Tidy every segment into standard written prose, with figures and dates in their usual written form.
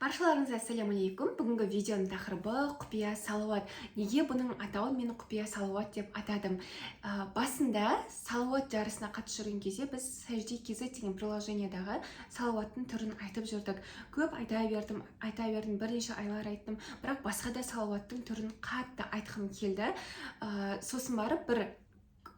Баршаларыңызға ассалаумалейкум. Бүгінгі видеоның тақырыбы құпия салауат. Неге бұның атауын мен құпия салауат деп атадым? Басында салауат жарысына қатысып жүрген кезде біз Сәжде KZ деген приложениедағы салауаттың түрін айтып жүрдік. Көп айта бердім, бірнеше айлар айттым, бірақ басқа да салауаттың түрін қатты айтқым келді. Сосын барып бір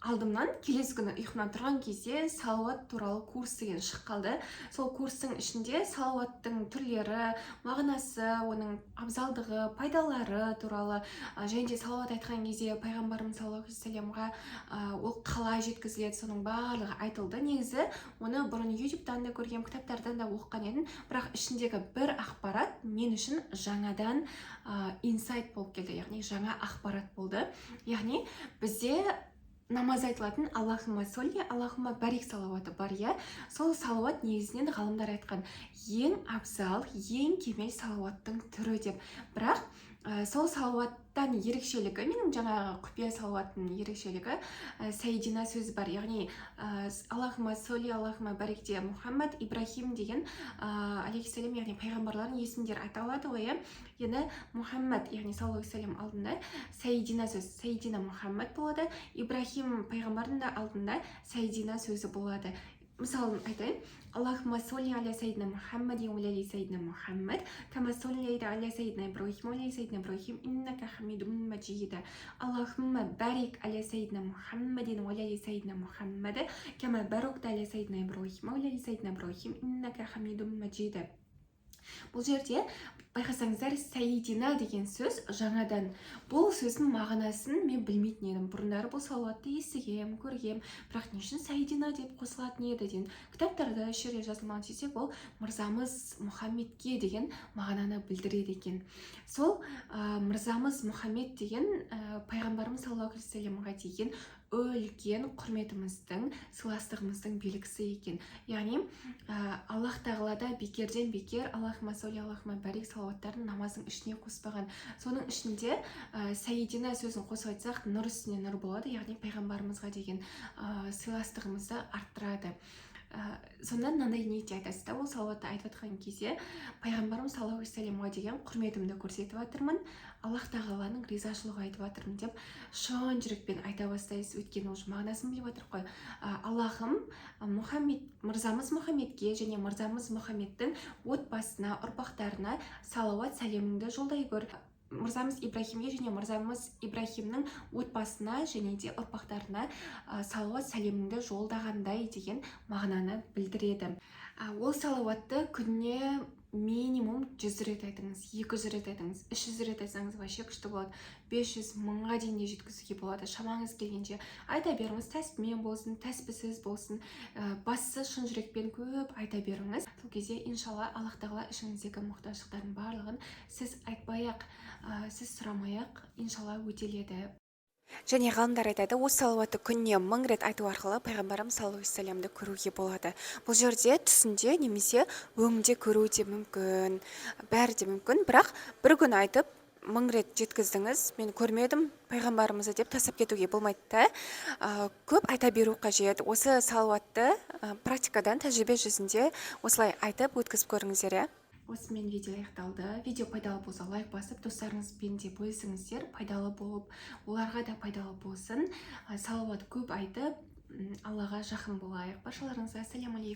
алдымнан келесі күні ұйқымнан тұрған кезде салауат туралы курс деген шығып қалды. Сол курстың ішінде салауаттың түрлері, мағынасы, оның абзалдығы, пайдалары туралы және де салауат айтқан кезде пайғамбарымыз саллаллаху алейхи вассаламға ол қалай жеткізіледі, соның барлығы айтылды. Негізі оны бұрын ютубтан да көрген, кітаптардан да оқыған едім, бірақ ішіндегі бір ақпарат мен үшін жаңадан инсайт болып келді, яғни жаңа ақпарат болды. Яғни бізде намаз айтылатын Аллахума солли, Аллахума барик салауаты бар, иә. Сол салауат негізінен ғалымдар айтқан ең абзал, ең кемел салауаттың түрі деп. Бірақ сол салауаттан ерекшелігі, менің жаңағы құпия салауаттың ерекшелігі Сәйдина сөзі бар. Яғни Аллахума солли, Аллахума барикте Мұхаммад, Ибрахим деген алейхиссалам, яғни пайғамбарлардың есімдері аталады ғой, иә. Енді Мұхаммад, яғни саллаллаху алейхи вассалам алдында Сәйдина сөз, Сәйдина Мұхаммад болады. Ибрахим пайғамбардың да алдында Сәйдина сөзі болады. Мысалы айтайын, Аллахума солли аля Сәйдина Мұхаммад, уәли Сәйдина Мұхаммад, кама соллида аля Сәйдина Ибрахим, уәли Сәйдина Ибрахим, иннака хамидум маджид. Аллахума барик аля Сәйдина Мұхаммадин, уәли Сәйдина Мұхаммад, кама баракта аля Сәйдина Ибрахим, уәли Сәйдина Ибрахим, иннака хамидум маджид. Бұл жерде байқасаңыздар, Сәйдина деген сөз жаңадан. Бұл сөздің мағынасын мен білмейтін едім. Бұрындары бұл салауатты естігем, көргем, бірақ не үшін Сәйдина деп қосылатын еді деген кітаптарда үш жерде жазылмаған десек, ол мырзамыз Мұхаммедке деген мағынаны білдіреді екен. Сол мырзамыз Мұхаммед деген пайғамбарымыз саллаллаху алейхи вассаламға деген үлкен құрметіміздің, сыйластығымыздың белгісі екен. Яғни Аллах тағалада бекерден бекер Аллахума солли, Аллахума барик салауаттарын намаздың ішіне қоспаған. Соның ішінде Сәйдина сөзін қосып айтсақ, нұр үстіне нұр болады, яғни пайғамбарымызға деген сыйластығымызды арттырады. Сонда мынандай ниетте айтасыз да, ол салауатты айтып жатқан кезде пайғамбарым саллаллаху алейхи вассаламға деген құрметімді көрсетіп жатырмын, Аллах тағаланың ризашылығы айтып жатырмын деп шын жүрекпен айта бастайсыз. Өйткені уже мағынасын біліп жатыр ғой. Аллахым мырзамыз Мұхаммедке және мырзамыз Мұхаммедтің отбасына, ұрпақтарына салауат сәлеміңді жолдай көр. Мырзамыз Ибрахимге және мырзамыз Ибрахимнің отбасына және де ұрпақтарына салауат сәлеміңді жолдағандай деген мағынаны білдіреді. Ол салауатты күніне минимум 100 рет айтыңыз, 200 рет айтыңыз, 300 рет айтсаңыз вообще күшті болады. 500 мыңға дейін де жеткізуге болады. Шамаңыз келгенше айта беріңіз, тәспімен болсын, тәспісіз болсын, бассы шын жүрекпен көп айта беріңіз. Сол кезде иншалла Аллах тағала ішіңіздегі мұқтаждықтардың барлығын сіз айтпай-ақ, сіз сұрамай-ақ иншалла өтеледі. Және ғалымдар айтады, осы салауатты күніне 1000 рет айту арқылы пайғамбарымыз саллаллаху алейхи вассаламды көруге болады. Бұл жерде түсінде немесе өңде көру де мүмкін, бәрі де мүмкін, бірақ бір күн айтып 1000 рет жеткіздіңіз, мен көрмедім пайғамбарымызды деп тастап кетуге болмайды да. Көп айта беру қажет. Осы салауатты практикадан, тәжірибе жүзінде осылай айтып өткізіп көріңіздер. Осымен видео аяқталды. Видео пайдалы болса лайк басып, достарыңызбен де бөлісіңіздер, пайдалы болып, оларға да пайдалы болсын. Салауат көп айтып, Аллаға жақын болайық. Баршаларыңызға ассалаумалейкум.